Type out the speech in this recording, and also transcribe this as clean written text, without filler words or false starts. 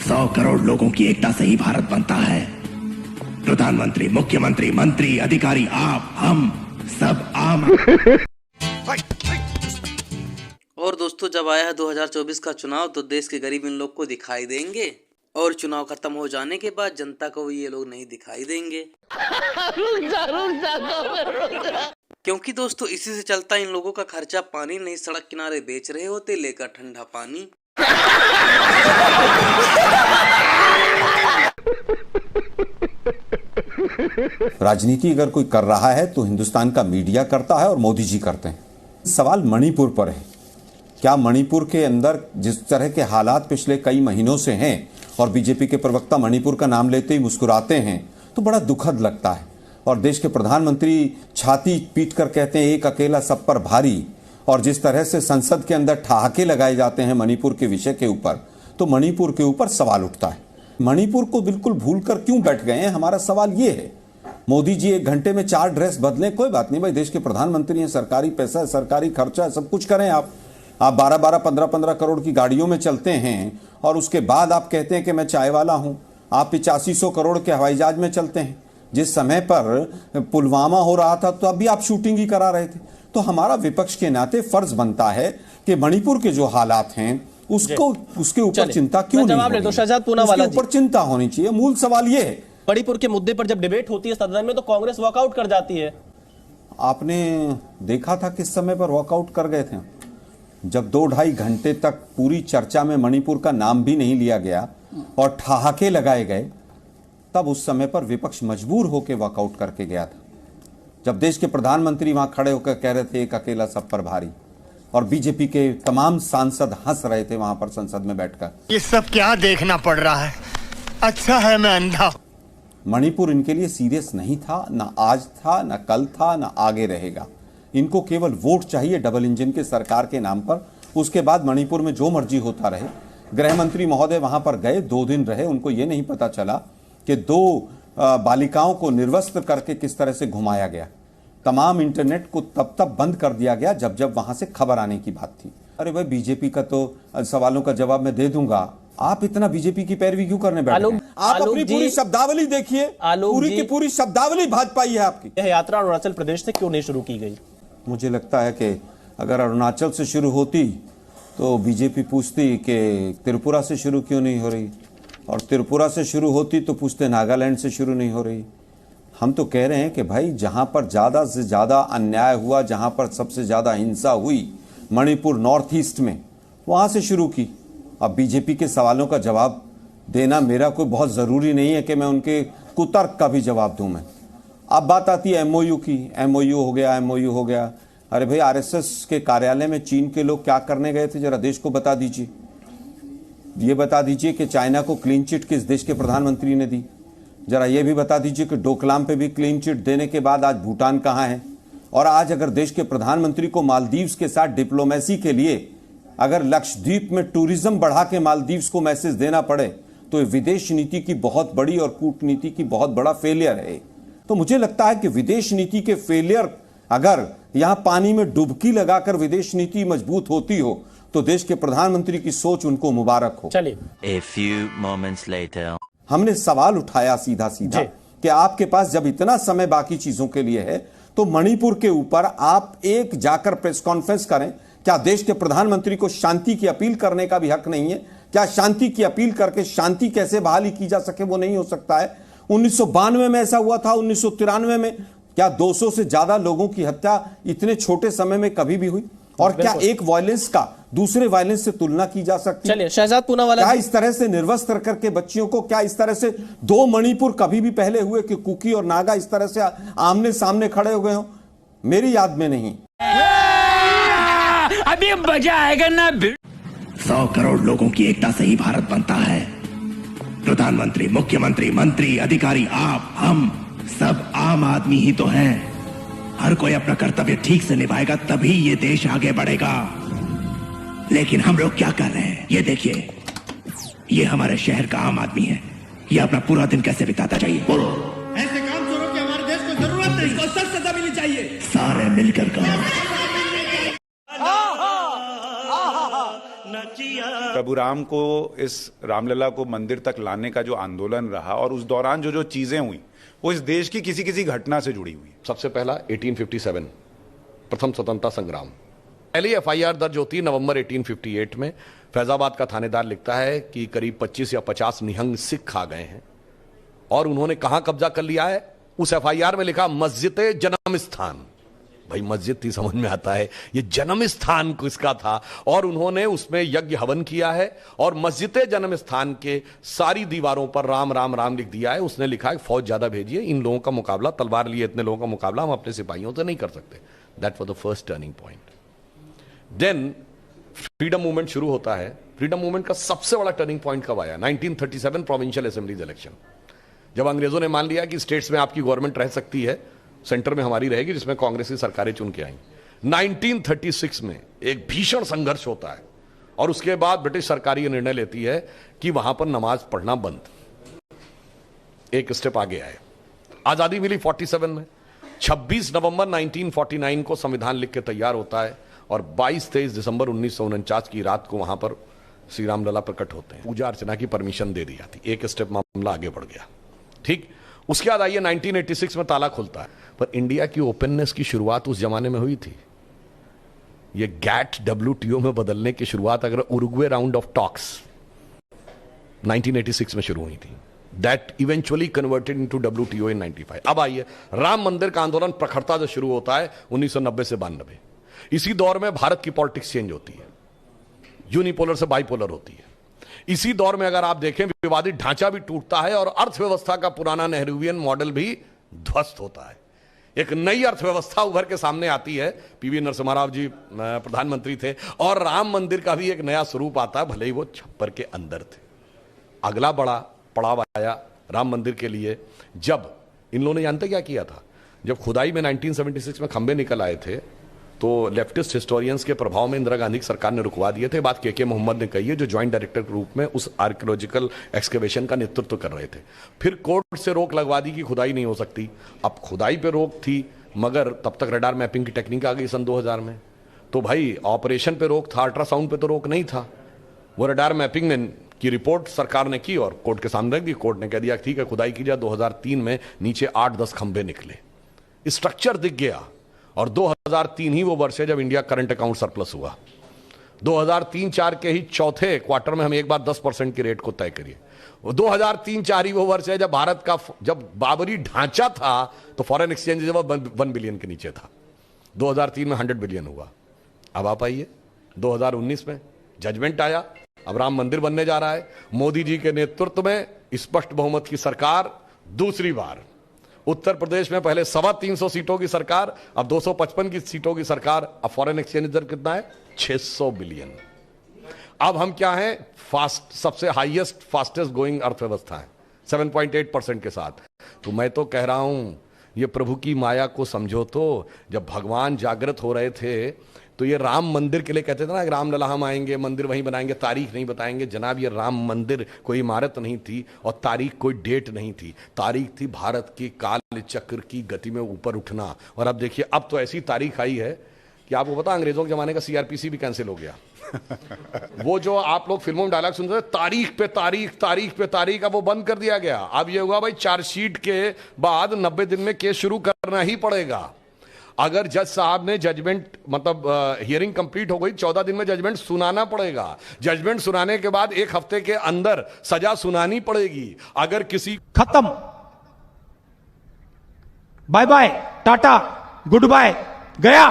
100 करोड़ लोगों की एकता से ही भारत बनता है। प्रधानमंत्री, मुख्यमंत्री, मंत्री, अधिकारी, आप, हम सब आम। और दोस्तों, जब आया है 2024 का चुनाव तो देश के गरीब इन लोग को दिखाई देंगे, और चुनाव खत्म हो जाने के बाद जनता को ये लोग नहीं दिखाई देंगे। क्योंकि दोस्तों इसी से चलता इन लोगों का खर्चा पानी नहीं, सड़क किनारे बेच रहे होते लेकर ठंडा पानी। राजनीति अगर कोई कर रहा है तो हिंदुस्तान का मीडिया करता है और मोदी जी करते हैं। सवाल मणिपुर पर है। क्या मणिपुर के अंदर जिस तरह के हालात पिछले कई महीनों से हैं और बीजेपी के प्रवक्ता मणिपुर का नाम लेते ही मुस्कुराते हैं तो बड़ा दुखद लगता है। और देश के प्रधानमंत्री छाती पीट कर कहते हैं एक अकेला सब पर भारी, और जिस तरह से संसद के अंदर ठहाके लगाए जाते हैं मणिपुर के विषय के ऊपर, तो मणिपुर के ऊपर सवाल उठता है। मणिपुर को बिल्कुल भूलकर क्यों बैठ गए हैं, हमारा सवाल ये है। मोदी जी 1 घंटे में 4 ड्रेस बदलें, कोई बात नहीं भाई, देश के प्रधानमंत्री हैं, सरकारी पैसा है, सरकारी खर्चा है, सब कुछ करें। आप 12-12, 15-15 करोड़ की गाड़ियों में चलते हैं और उसके बाद आप कहते हैं कि मैं चाय वाला हूं। आप 8500 करोड़ के हवाई जहाज में चलते हैं। जिस समय पर पुलवामा हो रहा था तो अभी आप शूटिंग ही करा रहे थे। तो हमारा विपक्ष के नाते फर्ज बनता है कि मणिपुर के जो हालात हैं उसको, उसके ऊपर चिंता क्यों नहीं हो रही? शहजाद पूनावाला जी, ऊपर चिंता होनी चाहिए। मूल सवाल ये है, मणिपुर के मुद्दे पर जब डिबेट होती है सदन में तो कांग्रेस वॉकआउट कर जाती है। आपने देखा था किस समय पर वॉकआउट कर गए थे? जब 2-2.5 घंटे तक पूरी चर्चा में मणिपुर का नाम भी नहीं लिया गया और ठहाके लगाए गए, तब उस समय पर विपक्ष मजबूर होकर वॉकआउट करके गया था। जब देश के प्रधानमंत्री वहां खड़े होकर कह रहे थे एक अकेला सब पर भारी, और बीजेपी के तमाम सांसद हंस रहे थे वहां पर संसद में बैठकर। ये सब क्या देखना पड़ रहा है? अच्छा है मैं अंधा। मणिपुर इनके लिए सीरियस नहीं था, ना आज था, ना कल था, ना आगे रहेगा। इनको केवल वोट चाहिए डबल इंजन के सरकार के नाम पर। उसके बाद मणिपुर में जो मर्जी होता रहे। गृह मंत्री महोदय वहां पर गए, 2 दिन रहे, उनको ये नहीं पता चला कि 2 बालिकाओं को निर्वस्त्र करके किस तरह से घुमाया गया। तमाम इंटरनेट को तब बंद कर दिया गया जब जब वहां से खबर आने की बात थी। अरे भाई, बीजेपी का तो सवालों का जवाब मैं दे दूंगा, आप इतना बीजेपी की पैरवी क्यों करने बैठे हैं? आप अपनी पूरी शब्दावली देखिए, पूरी की पूरी शब्दावली भाजपा ही है आपकी। यह यात्रा अरुणाचल प्रदेश से क्यों नहीं शुरू की गई? मुझे लगता है कि अगर अरुणाचल से शुरू होती तो बीजेपी पूछती कि त्रिपुरा से शुरू क्यों नहीं हो रही, और त्रिपुरा से शुरू होती तो पूछते नागालैंड से शुरू नहीं हो रही। हम तो कह रहे हैं कि भाई, जहां पर ज्यादा से ज्यादा अन्याय हुआ, जहां पर सबसे ज्यादा हिंसा हुई, मणिपुर नॉर्थ ईस्ट में, वहां से शुरू की। अब बीजेपी के सवालों का जवाब देना मेरा कोई बहुत जरूरी नहीं है कि मैं उनके कुतर्क का भी जवाब दूं। मैं अब बात आती है एमओयू की। एमओयू हो गया, एमओयू हो गया। अरे भाई, आरएसएस के कार्यालय में चीन के लोग क्या करने गए थे, जरा देश को बता दीजिए। ये बता दीजिए कि चाइना को क्लीन चिट किस देश के प्रधानमंत्री ने दी। जरा ये भी बता दीजिए कि डोकलाम पे भी क्लीन चिट देने के बाद आज भूटान कहां है। और आज अगर देश के प्रधानमंत्री को मालदीव्स के साथ डिप्लोमेसी के लिए अगर लक्षद्वीप में टूरिज्म बढ़ा के मालदीव्स को मैसेज देना पड़े तो विदेश नीति की बहुत बड़ी और कूटनीति की बहुत बड़ा फेलियर है। तो मुझे लगता है कि विदेश नीति के फेलियर, अगर यहां पानी में डुबकी लगाकर विदेश नीति मजबूत होती हो तो देश के प्रधानमंत्री की सोच उनको मुबारक हो। चलिए, A few moments later. हमने सवाल उठाया सीधा सीधा कि आपके पास जब इतना समय बाकी चीजों के लिए है तो मणिपुर के ऊपर आप एक जाकर प्रेस कॉन्फ्रेंस करें। क्या देश के प्रधानमंत्री को शांति की अपील करने का भी हक नहीं है? क्या शांति की अपील करके शांति कैसे बहाली की जा सके वो नहीं हो सकता है? 1992 में ऐसा हुआ था, 1993 में क्या 200 से ज्यादा लोगों की हत्या इतने छोटे समय में कभी भी हुई? और क्या एक वायलेंस का दूसरे वायलेंस से तुलना की जा सकती है? चलिए, शहजाद पूनावाला, क्या इस तरह से निर्वस्त्र करके बच्चियों को, क्या इस तरह से 2 मणिपुर कभी भी पहले हुए कि कुकी और नागा इस तरह से आमने सामने खड़े हो गए हो? मेरी याद में नहीं। अभी मजा आएगा ना। 100 करोड़ लोगों की एकता से ही भारत बनता है। प्रधानमंत्री, मुख्यमंत्री, मंत्री, अधिकारी, आप, हम सब आम आदमी ही तो हैं। हर कोई अपना कर्तव्य ठीक से निभाएगा तभी ये देश आगे बढ़ेगा। लेकिन हम लोग क्या कर रहे हैं ये देखिए। ये हमारे शहर का आम आदमी है, ये अपना पूरा दिन कैसे बिताता चाहिए? बोलो। ऐसे काम चोरों की हमारे देश को जरूरत नहीं, इसको सख्त सजा मिलनी चाहिए। सारे मिलकर काम। नचिया प्रभु राम को इस रामलला को मंदिर तक लाने का जो आंदोलन रहा और उस दौरान जो जो चीजें हुई वो इस देश की किसी किसी घटना से जुड़ी हुई। सबसे पहला 1857 प्रथम स्वतंत्रता संग्राम। पहली एफआईआर दर्ज होती है नवंबर 1858 में। फैजाबाद का थानेदार लिखता है कि करीब 25 या 50 निहंग सिख आ गए हैं और उन्होंने कहां कब्जा कर लिया है। उस एफआईआर में लिखा मस्जिद जन्म स्थान। भाई मस्जिद थी समझ में आता है, ये जन्म स्थान किसका था और उन्होंने उसमें यज्ञ हवन किया है और मस्जिद जन्म स्थान के सारी दीवारों पर राम राम राम लिख दिया है। उसने लिखा है फौज ज्यादा भेजिए, इन लोगों का मुकाबला, तलवार लिए इतने लोगों का मुकाबला हम अपने सिपाहियों से नहीं कर सकते। That was the first turning point. Then freedom movement शुरू होता है। फ्रीडम मूवमेंट का सबसे बड़ा टर्निंग पॉइंट कब आया? 1937 प्रोविंशियल असेंबलीज इलेक्शन, जब अंग्रेजों ने मान लिया कि स्टेट्स में आपकी गवर्नमेंट रह सकती है, सेंटर में हमारी रहेगी, जिसमें कांग्रेस की सरकारें चुन के आई। 1936 में एक भीषण संघर्ष होता है और उसके बाद ब्रिटिश सरकार यह निर्णय लेती है कि वहां पर नमाज पढ़ना बंद। एक स्टेप आगे आए, आजादी मिली 47 में। 26 नवंबर 1949 को संविधान लिख के तैयार होता है और 22-23 दिसंबर 1949 की रात को वहां पर श्री रामलला प्रकट होते हैं। पूजा अर्चना की परमिशन दे दी जाती। एक स्टेप मामला आगे बढ़ गया। ठीक, उसके बाद आइए 1986 में ताला खुलता है। पर इंडिया की ओपननेस की शुरुआत उस जमाने में हुई थी। ये गैट WTO में बदलने की शुरुआत अगर उरुग्वे राउंड ऑफ टॉक्स 1986 में शुरू हुई थी, that eventually converted into WTO इन 95। अब आइए राम मंदिर का आंदोलन प्रखरता से शुरू होता है 1990 से 92। इसी दौर में भारत की पॉलिटिक्स चेंज होती है, यूनिपोलर से बाइपोलर होती है। इसी दौर में अगर आप देखें विवादित ढांचा भी टूटता है और अर्थव्यवस्था का पुराना नेहरूवियन मॉडल भी ध्वस्त होता है। एक नई अर्थव्यवस्था उभर के सामने आती है। PV नरसिम्हा राव जी प्रधानमंत्री थे और राम मंदिर का भी एक नया स्वरूप आता है, भले ही वो छप्पर के अंदर थे। अगला बड़ा पड़ाव आया राम मंदिर के लिए जब इन लोगों ने जानते क्या किया था? जब खुदाई में 1976 में खंबे निकल आए थे तो लेफ्टिस्ट हिस्टोरियंस के प्रभाव में इंदिरा गांधी की सरकार ने रुकवा दिए थे। बात के मोहम्मद ने कही है, जो ज्वाइंट डायरेक्टर के रूप में उस आर्कियोलॉजिकल एक्सकेवेशन का नेतृत्व कर रहे थे। फिर कोर्ट से रोक लगवा दी कि खुदाई नहीं हो सकती। अब खुदाई पे रोक थी मगर तब तक रडार मैपिंग की टेक्निक आ गई सन 2000 में। तो भाई ऑपरेशन पे रोक था, अल्ट्रासाउंड पे तो रोक नहीं था। वो रडार मैपिंग में की रिपोर्ट सरकार ने की और कोर्ट के सामने रख दी। कोर्ट ने कह दिया ठीक है खुदाई की जाए। 2003 में नीचे 8-10 खंभे निकले, स्ट्रक्चर दिख गया। और 2003 ही वो वर्ष है जब इंडिया करंट अकाउंट सरप्लस हुआ। 2003-4 के ही चौथे क्वार्टर में हम एक बार 10% की रेट को तय करिए। 2003-4 ही वो वर्ष है जब भारत का जब बाबरी ढांचा था तो फॉरेन एक्सचेंज जब 1 बिलियन के नीचे था। 2003 में 100 बिलियन हुआ। अब आप आइए 2019 में जजमेंट आया, अब राम मंदिर बनने जा रहा है। मोदी जी के नेतृत्व में स्पष्ट बहुमत की सरकार दूसरी बार। उत्तर प्रदेश में पहले 325 सीटों की सरकार, अब 255 की सीटों की सरकार। अब फॉरेन एक्सचेंज दर कितना है? 600 बिलियन। अब हम क्या हैं? सबसे हाईएस्ट फास्टेस्ट गोइंग अर्थव्यवस्था है 7.8% के साथ। तो मैं तो कह रहा हूं ये प्रभु की माया को समझो। तो जब भगवान जागृत हो रहे थे तो ये राम मंदिर के लिए कहते थे ना, रामलला हम आएंगे, मंदिर वहीं बनाएंगे, तारीख नहीं बताएंगे। जनाब ये राम मंदिर कोई इमारत नहीं थी और तारीख कोई डेट नहीं थी। तारीख थी भारत की काल चक्र की गति में ऊपर उठना। और अब देखिए अब तो ऐसी तारीख आई है कि आपको पता अंग्रेजों के जमाने का CRPC भी कैंसिल हो गया। वो जो आप लोग फिल्मों में डायलॉग सुनते थे तारीख पे तारीख, तारीख पे तारीख, अब वो बंद कर दिया गया। अब ये हुआ भाई चार्जशीट के बाद 90 दिन में केस शुरू करना ही पड़ेगा। अगर जज साहब ने जजमेंट मतलब हियरिंग कंप्लीट हो गई 14 दिन में जजमेंट सुनाना पड़ेगा। जजमेंट सुनाने के बाद 1 हफ्ते के अंदर सजा सुनानी पड़ेगी। अगर किसी खत्म, bye bye, tata, goodbye, गया।